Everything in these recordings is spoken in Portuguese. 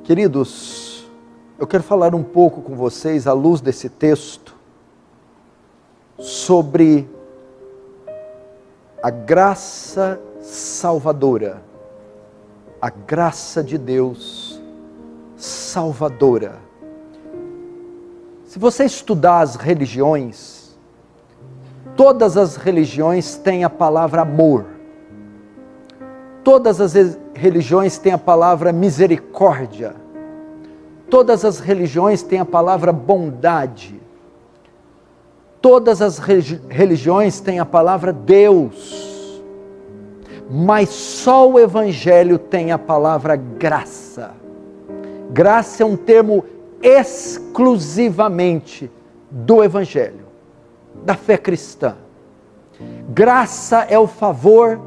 Queridos, eu quero falar um pouco com vocês, à luz desse texto, sobre a graça salvadora, a graça de Deus salvadora. Se você estudar as religiões, todas as religiões têm a palavra amor, todas as religiões têm a palavra misericórdia, todas as religiões têm a palavra bondade, todas as religiões têm a palavra Deus, mas só o Evangelho tem a palavra graça. Graça é um termo exclusivamente do Evangelho, da fé cristã. Graça é o favor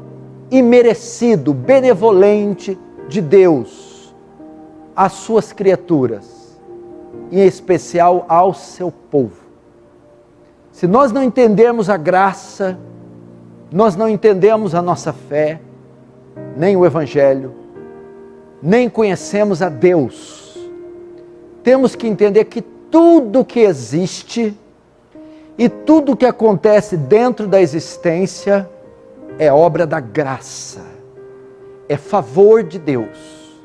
imerecido, benevolente de Deus às suas criaturas, em especial ao seu povo. Se nós não entendermos a graça, nós não entendemos a nossa fé, nem o Evangelho, nem conhecemos a Deus. Temos que entender que tudo que existe e tudo que acontece dentro da existência é obra da graça, é favor de Deus,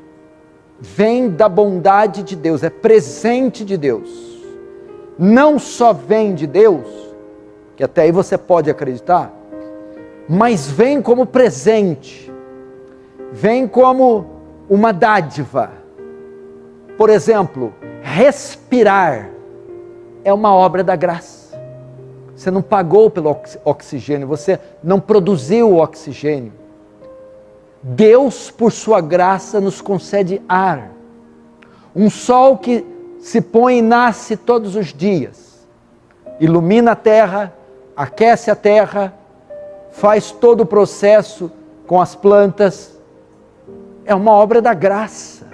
vem da bondade de Deus, é presente de Deus. Não só vem de Deus, que até aí você pode acreditar, mas vem como presente, vem como uma dádiva. Por exemplo, respirar é uma obra da graça. Você não pagou pelo oxigênio, você não produziu o oxigênio. Deus, por sua graça, nos concede ar. Um sol que se põe e nasce todos os dias, ilumina a terra, aquece a terra, faz todo o processo com as plantas. É uma obra da graça.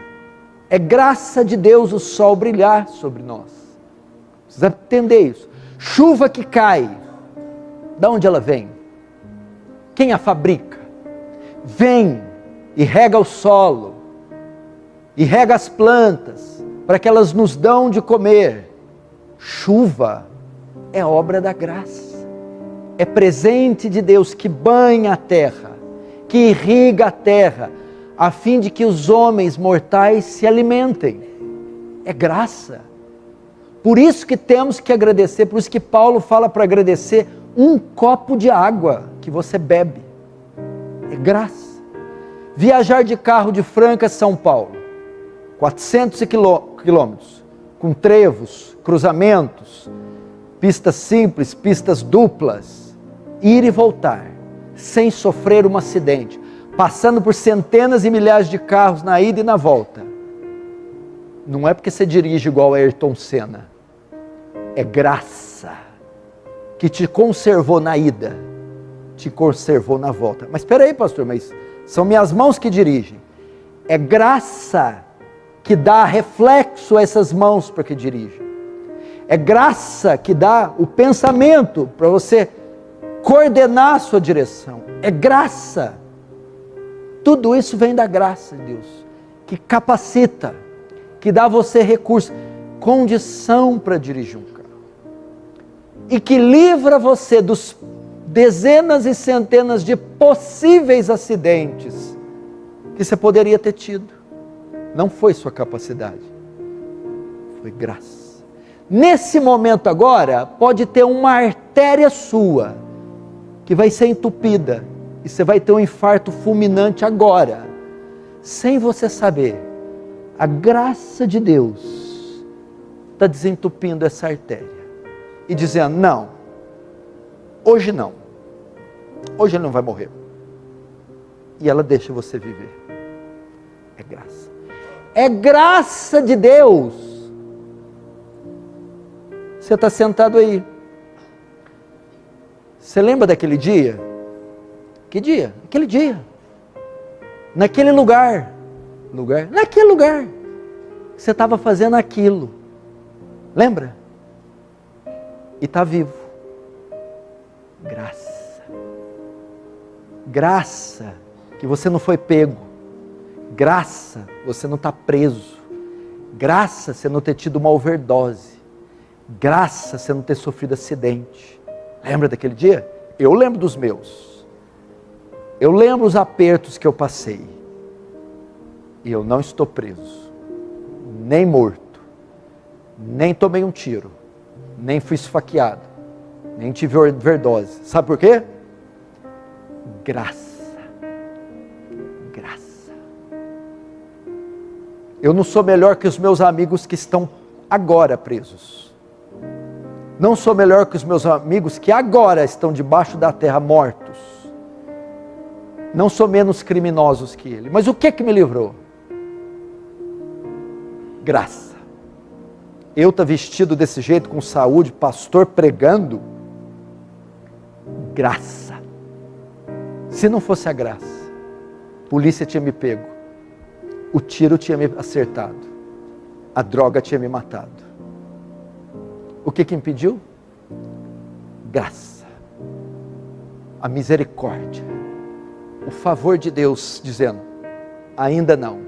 É graça de Deus o sol brilhar sobre nós. Precisa entender isso. Chuva que cai, de onde ela vem? Quem a fabrica? Vem e rega o solo, e rega as plantas, para que elas nos dão de comer. Chuva é obra da graça, é presente de Deus que banha a terra, que irriga a terra, a fim de que os homens mortais se alimentem. É graça. Por isso que temos que agradecer, por isso que Paulo fala para agradecer um copo de água que você bebe. É graça. Viajar de carro de Franca a São Paulo, 400 quilômetros, com trevos, cruzamentos, pistas simples, pistas duplas, ir e voltar, sem sofrer um acidente, passando por centenas e milhares de carros na ida e na volta. Não é porque você dirige igual a Ayrton Senna. É graça que te conservou na ida, te conservou na volta. Mas espera aí, pastor, mas são minhas mãos que dirigem. É graça que dá reflexo a essas mãos para que dirigem. É graça que dá o pensamento para você coordenar a sua direção. É graça. Tudo isso vem da graça de Deus, que capacita, que dá a você recurso, condição para dirigir um carro. E que livra você dos dezenas e centenas de possíveis acidentes que você poderia ter tido. Não foi sua capacidade, foi graça. Nesse momento agora, pode ter uma artéria sua que vai ser entupida e você vai ter um infarto fulminante agora, sem você saber. A graça de Deus está desentupindo essa artéria e dizendo: não, hoje não, hoje ele não vai morrer. E ela deixa você viver. É graça. É graça de Deus. Você está sentado aí. Você lembra daquele dia? Que dia? Aquele dia. Naquele lugar. Naquele lugar. Você estava fazendo aquilo. Lembra? E está vivo. Graça. Graça que você não foi pego. Graça você não está preso. Graça você não ter tido uma overdose. Graça você não ter sofrido acidente. Lembra daquele dia? Eu lembro dos meus. Eu lembro os apertos que eu passei. E eu não estou preso. Nem morto. Nem tomei um tiro. Nem fui esfaqueado. Nem tive overdose. Sabe por quê? Graça. Graça. Eu não sou melhor que os meus amigos que estão agora presos. Não sou melhor que os meus amigos que agora estão debaixo da terra mortos. Não sou menos criminosos que ele. Mas o que me livrou? Graça. Eu estar vestido desse jeito, com saúde, pastor pregando. Graça. Se não fosse a graça, a polícia tinha me pego. O tiro tinha me acertado. A droga tinha me matado. O que impediu? Graça. A misericórdia. O favor de Deus dizendo, ainda não.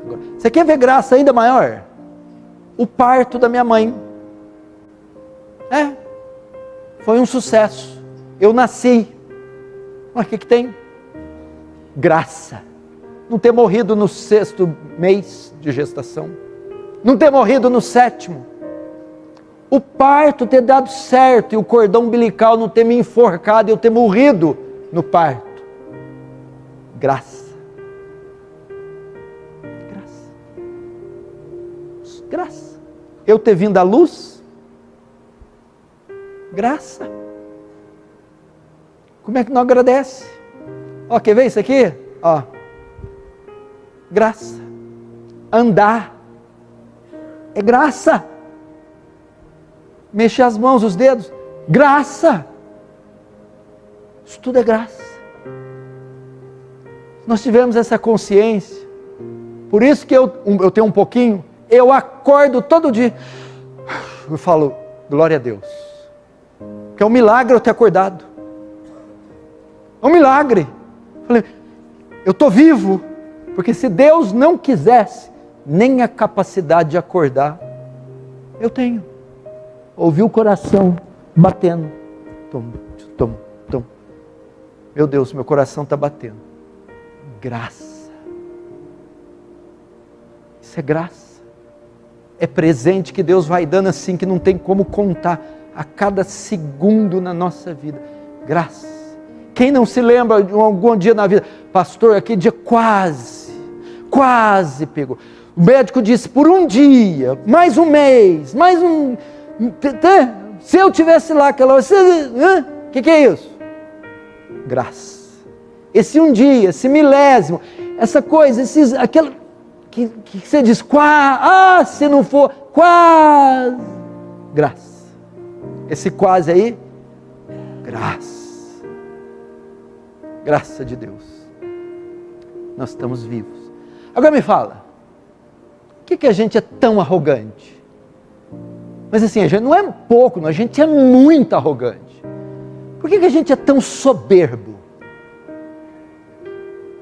Agora, você quer ver graça ainda maior? O parto da minha mãe. Foi um sucesso. Eu nasci. Mas o que tem? Graça. Não ter morrido no 6º mês de gestação. Não ter morrido no 7º. O parto ter dado certo e o cordão umbilical não ter me enforcado e eu ter morrido no parto. Graça. Graça. Graça. Eu ter vindo à luz. Graça. Como é que não agradece? Ó, quer ver isso aqui? Ó. Graça. Andar. É graça. Mexer as mãos, os dedos. Graça. Isso tudo é graça. Nós tivemos essa consciência. Por isso que eu tenho um pouquinho. Eu acordo todo dia. Eu falo, glória a Deus. Porque é um milagre eu ter acordado. É um milagre. Falei, eu estou vivo. Porque se Deus não quisesse, nem a capacidade de acordar, eu tenho. Ouvi o coração batendo. Tom, tom, tom. Meu Deus, meu coração está batendo. Graça. Isso é graça. É presente que Deus vai dando assim, que não tem como contar a cada segundo na nossa vida. Graça. Quem não se lembra de algum dia na vida, pastor, aquele dia quase pegou. O médico disse, por um dia, mais um mês, mais um... Se eu tivesse lá aquela hora, o que é isso? Graça. Esse um dia, esse milésimo, essa coisa, aquela que você diz, se não for, quase. Graça. Esse quase aí, graça. Graça de Deus. Nós estamos vivos. Agora me fala, por que a gente é tão arrogante? Mas assim, a gente não é pouco, a gente é muito arrogante. Por que a gente é tão soberbo?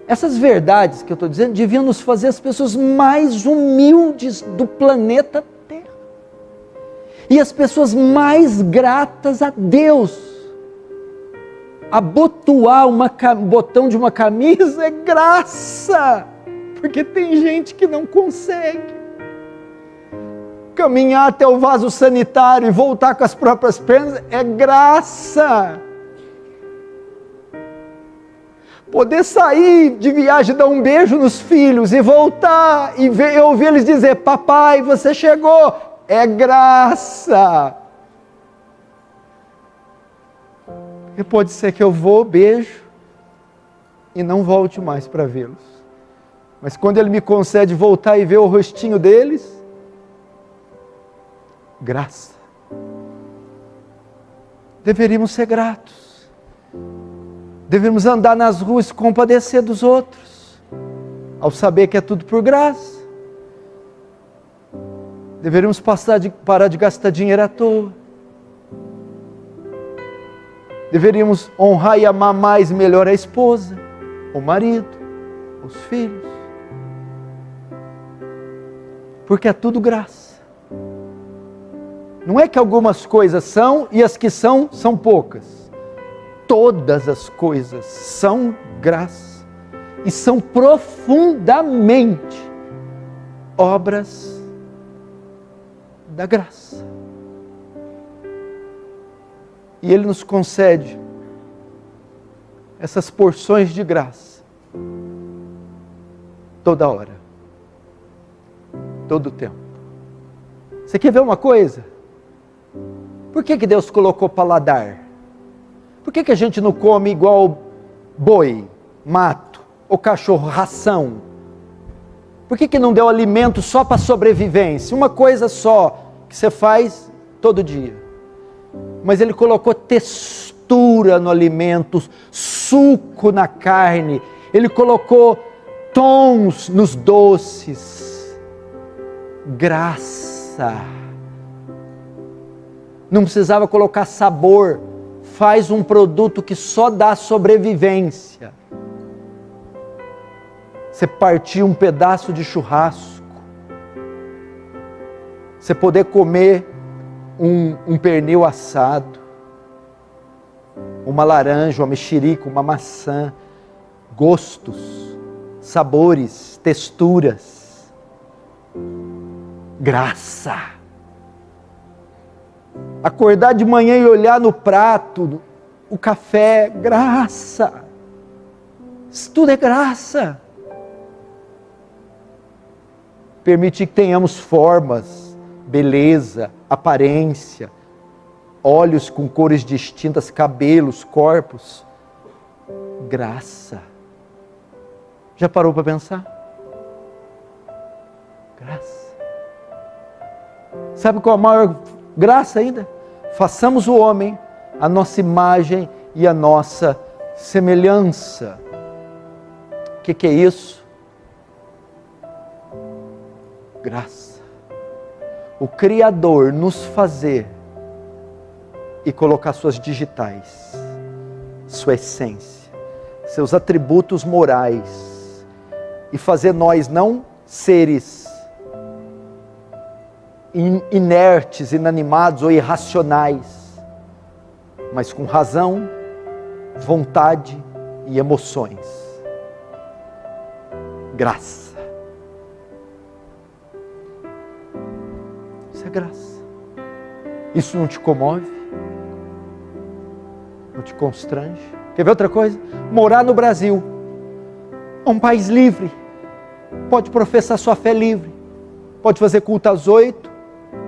Essas verdades que eu estou dizendo deviam nos fazer as pessoas mais humildes do planeta Terra. E as pessoas mais gratas a Deus. Abotoar um botão de uma camisa é graça. Porque tem gente que não consegue. Caminhar até o vaso sanitário e voltar com as próprias pernas é graça. Poder sair de viagem, dar um beijo nos filhos e voltar e ouvir eles dizer, papai, você chegou, é graça. E pode ser que eu vou, beijo e não volte mais para vê-los. Mas quando Ele me concede voltar e ver o rostinho deles, graça. Deveríamos ser gratos. Devemos andar nas ruas e compadecer dos outros, ao saber que é tudo por graça. Deveríamos parar de gastar dinheiro à toa. Deveríamos honrar e amar mais e melhor a esposa, o marido, os filhos. Porque é tudo graça. Não é que algumas coisas são e as que são poucas. Todas as coisas são graça e são profundamente obras da graça. E Ele nos concede essas porções de graça toda hora, todo o tempo. Você quer ver uma coisa? Por que Deus colocou paladar? Por que a gente não come igual boi, mato, ou cachorro, ração? Por que não deu alimento só para sobrevivência? Uma coisa só que você faz todo dia. Mas Ele colocou textura no alimento, suco na carne. Ele colocou tons nos doces. Graça. Não precisava colocar sabor. Faz um produto que só dá sobrevivência. Você partir um pedaço de churrasco. Você poder comer um pernil assado. Uma laranja, uma mexerica, uma maçã. Gostos, sabores, texturas. Graça. Acordar de manhã e olhar no prato, o café, graça. Isso tudo é graça. Permitir que tenhamos formas, beleza, aparência, olhos com cores distintas, cabelos, corpos. Graça. Já parou para pensar? Graça. Sabe qual a maior graça ainda? Façamos o homem a nossa imagem e a nossa semelhança. O que é isso? Graça. O Criador nos fazer e colocar suas digitais, sua essência, seus atributos morais e fazer nós não seres inertes, inanimados ou irracionais, mas com razão, vontade e emoções. Graça. Isso é graça. Isso não te comove? Não te constrange? Quer ver outra coisa? Morar no Brasil. É um país livre. Pode professar sua fé livre. Pode fazer culto às 8.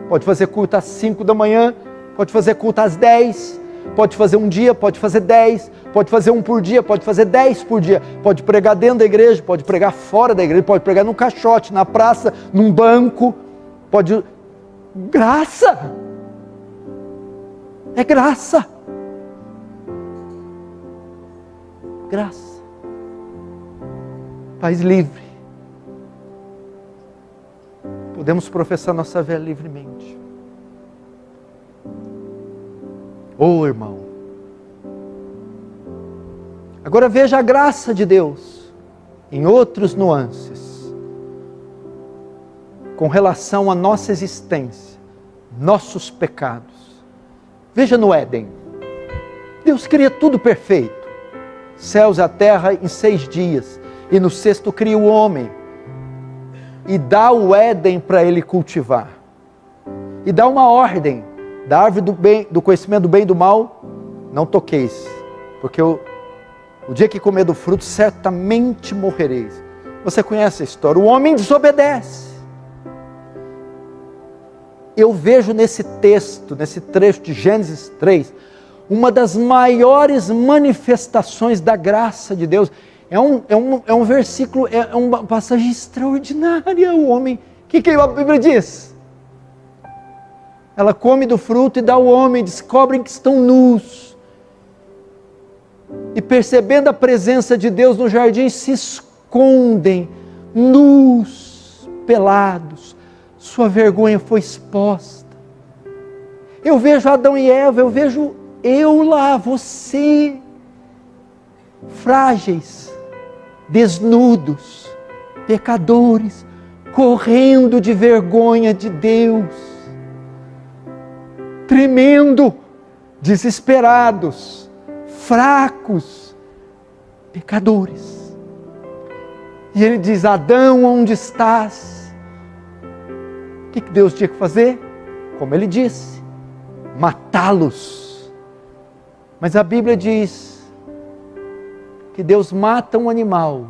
Pode fazer culto às 5 da manhã. Pode fazer culto às 10. Pode fazer um dia, pode fazer 10. Pode fazer um por dia, pode fazer 10 por dia. Pode pregar dentro da igreja, pode pregar fora da igreja. Pode pregar num caixote, na praça, num banco. Pode... Graça! É graça! Graça. País livre. Podemos professar nossa fé livremente. Oh, irmão. Agora veja a graça de Deus em outros nuances com relação à nossa existência, nossos pecados. Veja no Éden. Deus cria tudo perfeito. Céus e a terra em 6 dias. E no 6º cria o homem. E dá o Éden para ele cultivar. E dá uma ordem. Da árvore do conhecimento do bem e do mal, não toqueis. Porque o dia que comer do fruto, certamente morrereis. Você conhece a história. O homem desobedece. Eu vejo nesse texto, nesse trecho de Gênesis 3, uma das maiores manifestações da graça de Deus. É um versículo, é uma passagem extraordinária. O homem, o que a Bíblia diz? Ela come do fruto e dá ao homem, descobrem que estão nus. E percebendo a presença de Deus no jardim, se escondem, nus, pelados. Sua vergonha foi exposta. Eu vejo Adão e Eva, eu vejo Eu lá, você, frágeis, desnudos, pecadores, correndo de vergonha de Deus, tremendo, desesperados, fracos, pecadores. E ele diz: Adão, onde estás? O que Deus tinha que fazer? Como ele disse, matá-los. Mas a Bíblia diz que Deus mata um animal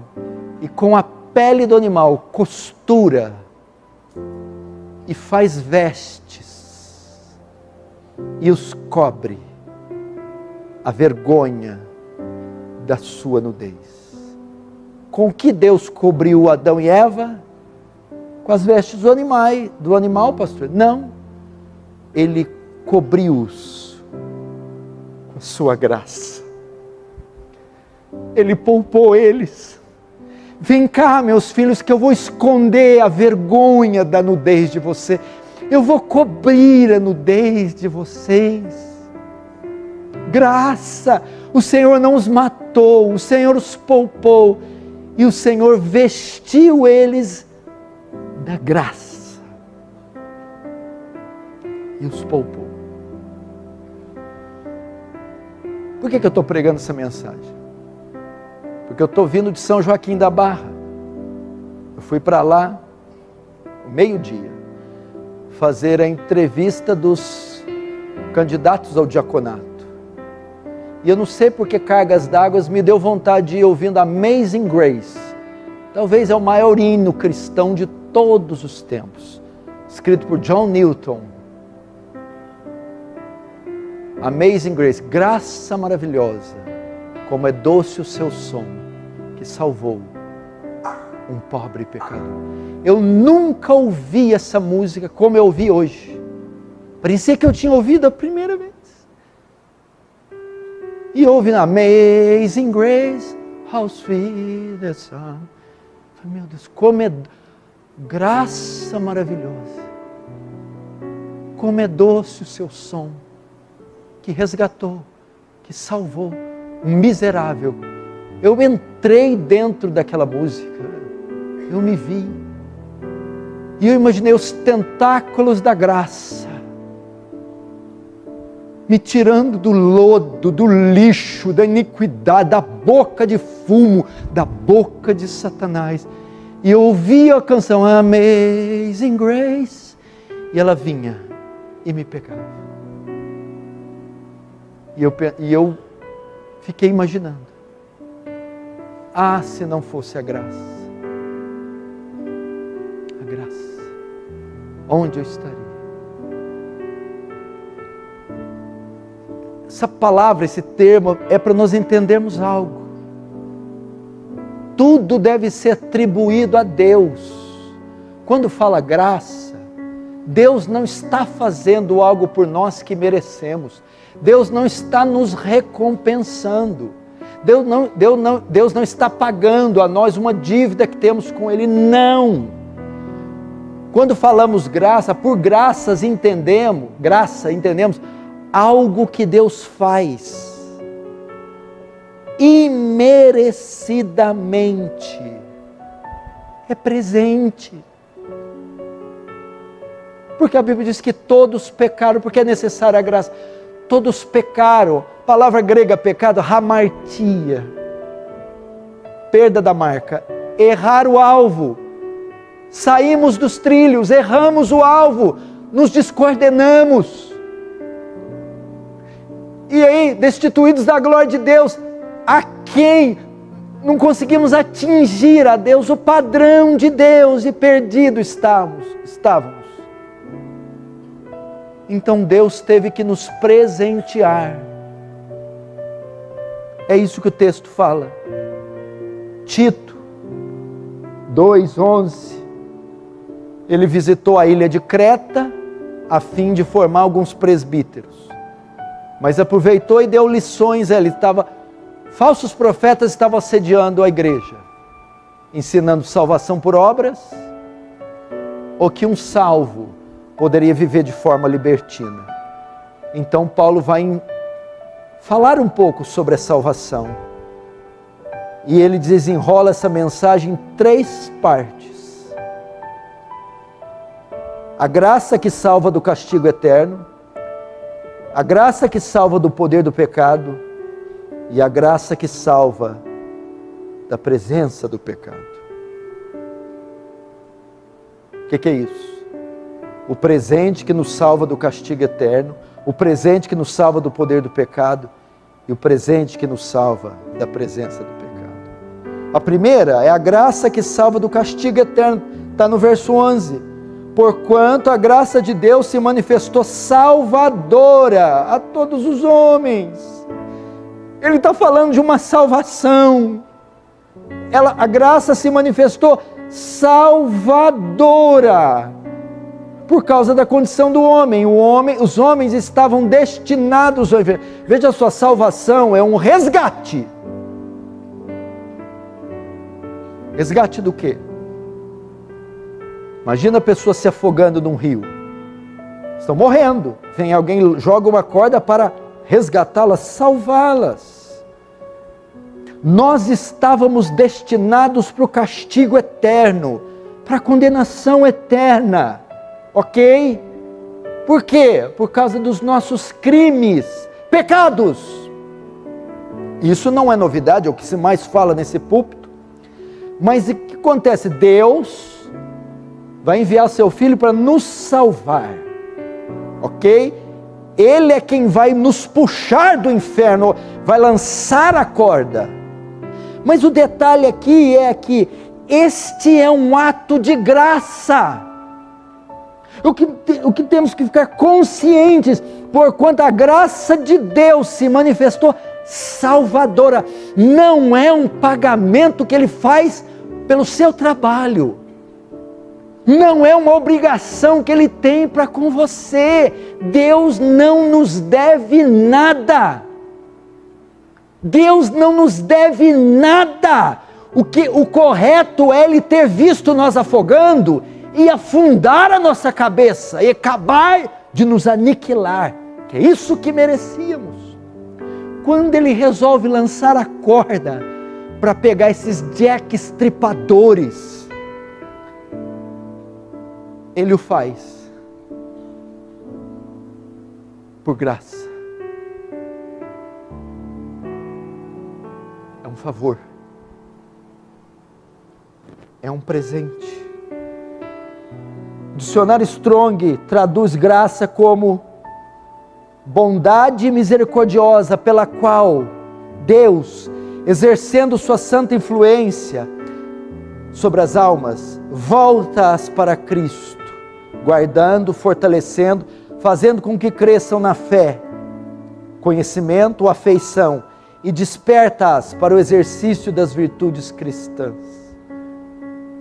e com a pele do animal costura e faz vestes e os cobre a vergonha da sua nudez. Com que Deus cobriu Adão e Eva? Com as vestes do animal, pastor? Não. Ele cobriu-os com a sua graça. Ele poupou eles. Vem cá, meus filhos, que eu vou esconder a vergonha da nudez de você. Eu vou cobrir a nudez de vocês. Graça. O Senhor não os matou, o Senhor os poupou. E o Senhor vestiu eles da graça. E os poupou. Por que eu estou pregando essa mensagem? Porque eu estou vindo de São Joaquim da Barra. Eu fui para lá, meio-dia, fazer a entrevista dos candidatos ao diaconato. E eu não sei por que cargas d'água me deu vontade de ir ouvindo Amazing Grace. Talvez é o maior hino cristão de todos os tempos, escrito por John Newton. Amazing Grace, graça maravilhosa, como é doce o seu som, que salvou um pobre pecador. Eu nunca ouvi essa música como eu ouvi hoje. Parecia que eu tinha ouvido a primeira vez. E ouvi na Amazing Grace, how sweet the sound. Meu Deus, como é graça maravilhosa. Como é doce o seu som, que resgatou, que salvou um miserável. Eu entrei dentro daquela música, eu me vi, e eu imaginei os tentáculos da graça, me tirando do lodo, do lixo, da iniquidade, da boca de fumo, da boca de Satanás. E eu ouvia a canção Amazing Grace, e ela vinha e me pegava. E eu fiquei imaginando, se não fosse a graça, onde eu estaria? Essa palavra, esse termo, é para nós entendermos algo. Tudo deve ser atribuído a Deus. Quando fala graça, Deus não está fazendo algo por nós que merecemos. Deus não está nos recompensando. Deus não está pagando a nós uma dívida que temos com Ele. Não. Quando falamos graça, por graça entendemos algo que Deus faz imerecidamente. É presente. Porque a Bíblia diz que todos pecaram, porque é necessária a graça. Todos pecaram. Palavra grega pecado, hamartia. Perda da marca. Errar o alvo. Saímos dos trilhos, erramos o alvo, nos descoordenamos. E aí, destituídos da glória de Deus, a quem não conseguimos atingir a Deus, o padrão de Deus, e perdidos estávamos. Então Deus teve que nos presentear. É isso que o texto fala. Tito 2:11. Ele visitou a ilha de Creta a fim de formar alguns presbíteros. Mas aproveitou e deu lições. Falsos profetas estavam assediando a igreja, ensinando salvação por obras, ou que um salvo poderia viver de forma libertina. Então Paulo vai falar um pouco sobre a salvação. E ele desenrola essa mensagem em 3 partes. A graça que salva do castigo eterno, a graça que salva do poder do pecado e a graça que salva da presença do pecado. O que é isso? O presente que nos salva do castigo eterno, o presente que nos salva do poder do pecado e o presente que nos salva da presença do pecado. A primeira é a graça que salva do castigo eterno, está no verso 11. Porquanto a graça de Deus se manifestou salvadora a todos os homens. Ele está falando de uma salvação. A graça se manifestou salvadora por causa da condição do homem. Os homens estavam destinados ao inferno. Veja, a sua salvação é um resgate. Resgate do quê? Imagina a pessoa se afogando num rio. Estão morrendo. Vem alguém, joga uma corda para resgatá-las, salvá-las. Nós estávamos destinados para o castigo eterno, para a condenação eterna. Ok? Por quê? Por causa dos nossos crimes, pecados. Isso não é novidade, é o que se mais fala nesse púlpito. Mas o que acontece? Deus vai enviar seu Filho para nos salvar, ok? Ele é quem vai nos puxar do inferno, vai lançar a corda. Mas o detalhe aqui é que este é um ato de graça. O que temos que ficar conscientes, porquanto a graça de Deus se manifestou salvadora, não é um pagamento que Ele faz pelo seu trabalho, não é uma obrigação que Ele tem para com você. Deus não nos deve nada, Deus não nos deve nada. O correto é Ele ter visto nós afogando e afundar a nossa cabeça e acabar de nos aniquilar, que é isso que merecíamos. Quando Ele resolve lançar a corda para pegar esses jacks tripadores, Ele o faz por graça. É um favor, é um presente. O dicionário Strong traduz graça como bondade misericordiosa pela qual Deus, exercendo sua santa influência sobre as almas, volta-as para Cristo, guardando, fortalecendo, fazendo com que cresçam na fé, conhecimento, afeição, e desperta-as para o exercício das virtudes cristãs.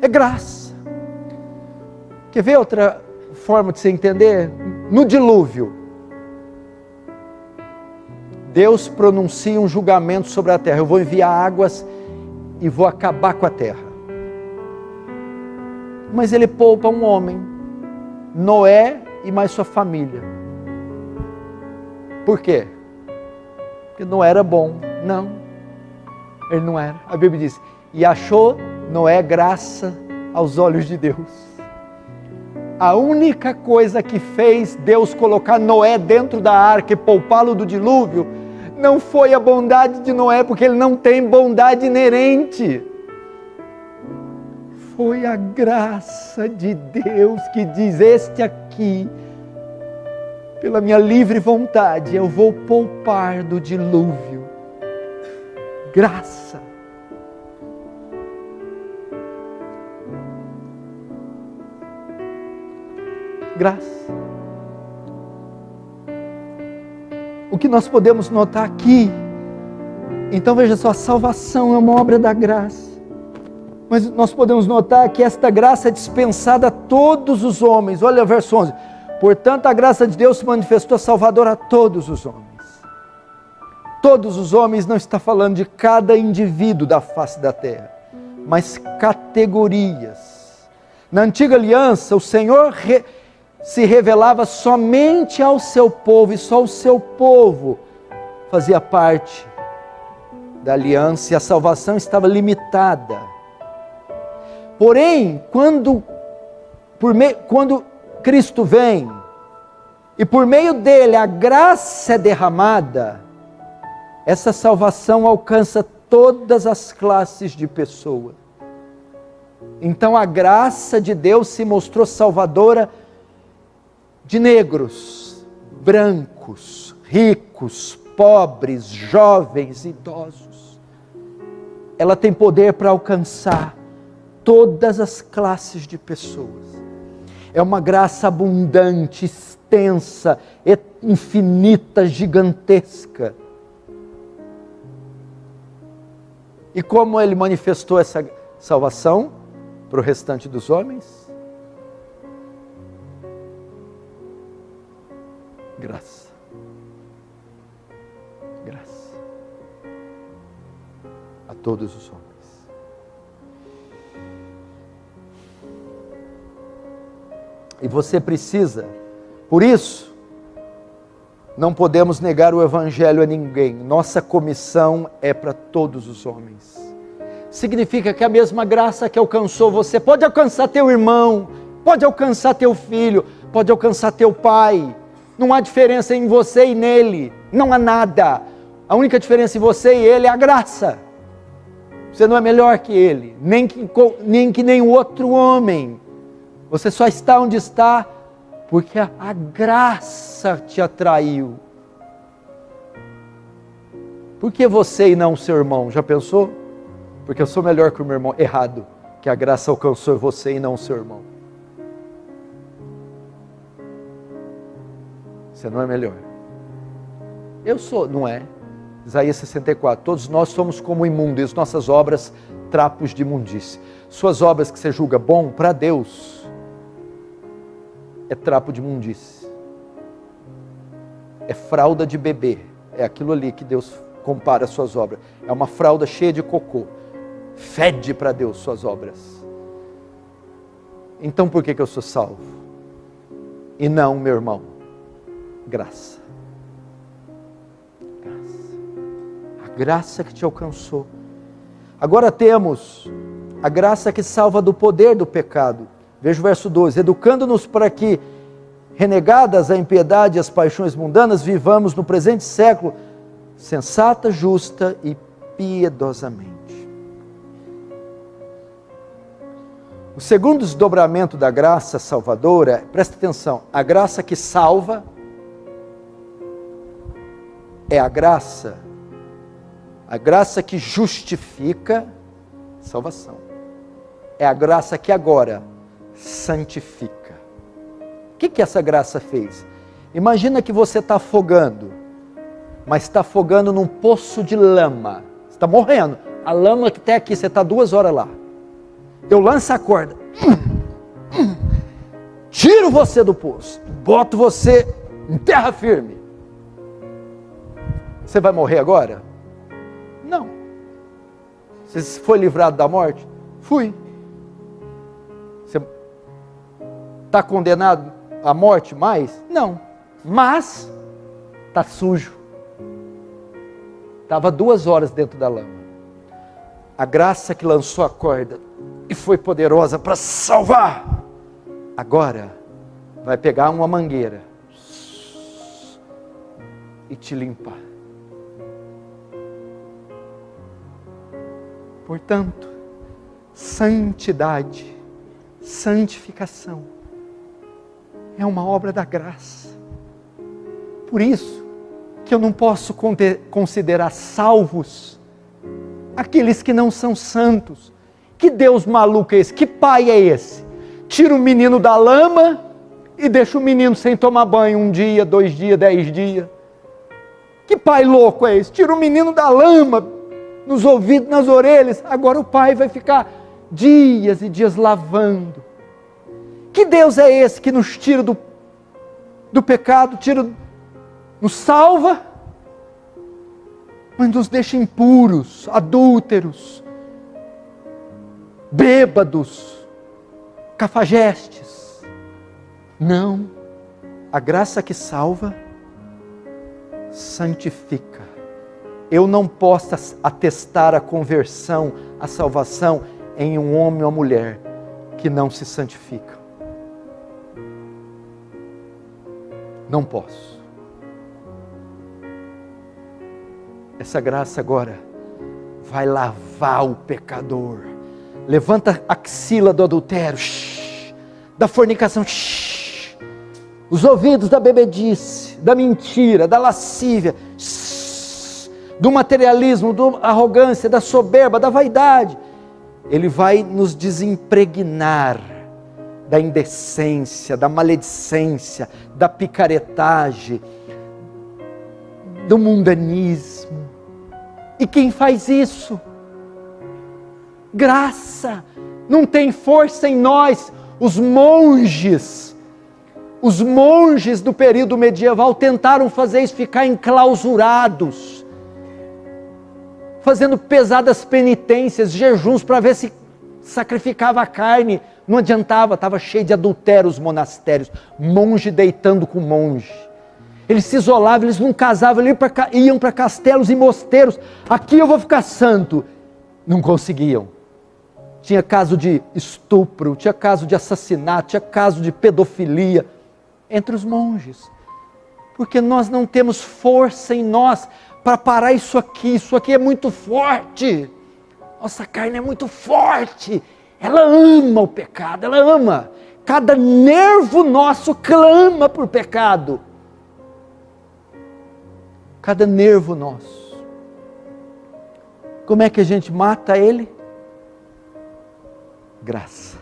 É graça. Quer ver outra forma de você entender? No dilúvio, Deus pronuncia um julgamento sobre a terra. Eu vou enviar águas e vou acabar com a terra. Mas Ele poupa um homem, Noé e mais sua família. Por quê? Porque não era bom. Não, ele não era. A Bíblia diz, e achou Noé graça aos olhos de Deus. A única coisa que fez Deus colocar Noé dentro da arca e poupá-lo do dilúvio, não foi a bondade de Noé, porque ele não tem bondade inerente. Foi a graça de Deus que diz, este aqui, pela minha livre vontade, eu vou poupar do dilúvio. Graça. Graça. O que nós podemos notar aqui, então veja só, a salvação é uma obra da graça. Mas nós podemos notar que esta graça é dispensada a todos os homens. Olha o verso 11. Portanto, a graça de Deus se manifestou salvadora a todos os homens. Todos os homens não está falando de cada indivíduo da face da terra, mas categorias. Na antiga aliança, o Senhor se revelava somente ao seu povo, e só o seu povo fazia parte da aliança e a salvação estava limitada. Porém, quando Cristo vem e por meio dele a graça é derramada, essa salvação alcança todas as classes de pessoas. Então a graça de Deus se mostrou salvadora de negros, brancos, ricos, pobres, jovens, idosos. Ela tem poder para alcançar todas as classes de pessoas. É uma graça abundante, extensa, infinita, gigantesca. E como ele manifestou essa salvação para o restante dos homens? Graça. Graça. A todos os homens. E você precisa, por isso, não podemos negar o Evangelho a ninguém. Nossa comissão é para todos os homens. Significa que a mesma graça que alcançou você, pode alcançar teu irmão, pode alcançar teu filho, pode alcançar teu pai. Não há diferença em você e nele, não há nada. A única diferença em você e ele é a graça. Você não é melhor que ele, nem que nenhum outro homem. Você só está onde está porque a graça te atraiu. Por que você e não o seu irmão? Já pensou? Porque eu sou melhor que o meu irmão. Errado, que a graça alcançou você e não o seu irmão. Você não é melhor. Eu sou, não é? Isaías 64, todos nós somos como imundo e as nossas obras trapos de imundície. Suas obras que você julga bom, para Deus, é trapo de imundície. É fralda de bebê. É aquilo ali que Deus compara as suas obras. É uma fralda cheia de cocô. Fede para Deus suas obras. Então por que eu sou salvo? E não, meu irmão? Graça. Graça. A graça que te alcançou. Agora temos a graça que salva do poder do pecado. Veja o verso 12. Educando-nos para que, renegadas a impiedade e as paixões mundanas, vivamos no presente século sensata, justa e piedosamente. O segundo desdobramento da graça salvadora, presta atenção, a graça que salva é a graça que justifica salvação. É a graça que agora santifica. O que essa graça fez? Imagina que você está afogando, mas está afogando num poço de lama. Você está morrendo. A lama que está aqui, você está 2 horas lá. Eu lanço a corda, tiro você do poço, boto você em terra firme. Você vai morrer agora? Não. Você foi livrado da morte? Fui. Você está condenado à morte mais? Não. Mas está sujo. Estava 2 horas dentro da lama. A graça que lançou a corda e foi poderosa para salvar, agora vai pegar uma mangueira e te limpar. Portanto, santidade, santificação é uma obra da graça. Por isso que eu não posso considerar salvos aqueles que não são santos. Que Deus maluco é esse? Que pai é esse? Tira o menino da lama e deixa o menino sem tomar banho 1 dia, 2 dias, 10 dias. Que pai louco é esse? Tira o menino da lama, nos ouvidos, nas orelhas. Agora o pai vai ficar dias e dias lavando. Que Deus é esse que nos tira do pecado, nos salva, mas nos deixa impuros, adúlteros, bêbados, cafajestes? Não, a graça que salva, santifica. eu não possa atestar a conversão, a salvação em um homem ou mulher que não se santifica. Não posso. Essa graça agora vai lavar o pecador. Levanta a axila do adultério, da fornicação, os ouvidos da bebedice, da mentira, da lascívia, do materialismo, da arrogância, da soberba, da vaidade. Ele vai nos desimpregnar da indecência, da maledicência, da picaretagem, do mundanismo. E quem faz isso? Graça. Não tem força em nós. Os monges do período medieval tentaram fazer isso, ficar enclausurados, fazendo pesadas penitências, jejuns para ver se sacrificava a carne. Não adiantava, estava cheio de adultério os monastérios, monge deitando com monge. Eles se isolavam, eles não casavam, eles iam para castelos e mosteiros. Aqui eu vou ficar santo. Não conseguiam. Tinha caso de estupro, tinha caso de assassinato, tinha caso de pedofilia entre os monges. Porque nós não temos força em nós para parar isso aqui é muito forte. Nossa carne é muito forte. Ela ama o pecado, ela ama. Cada nervo nosso clama por pecado. Cada nervo nosso. Como é que a gente mata ele? Graça.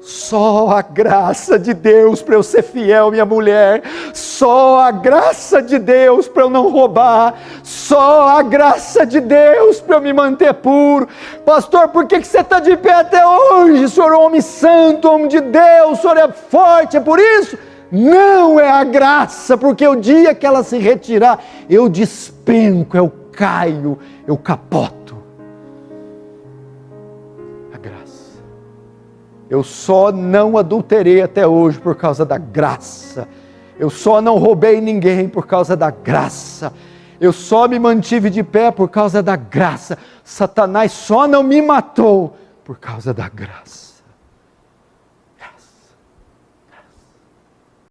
Só a graça de Deus para eu ser fiel, minha mulher. Só a graça de Deus para eu não roubar. Só a graça de Deus para eu me manter puro. Pastor, por que você está de pé até hoje? O senhor é um homem santo, homem de Deus, o senhor é forte, é por isso? Não é a graça, porque o dia que ela se retirar, eu despenco, eu caio, eu capoto. A graça. Eu só não adulterei até hoje por causa da graça. Eu só não roubei ninguém por causa da graça. Eu só me mantive de pé por causa da graça. Satanás só não me matou por causa da graça.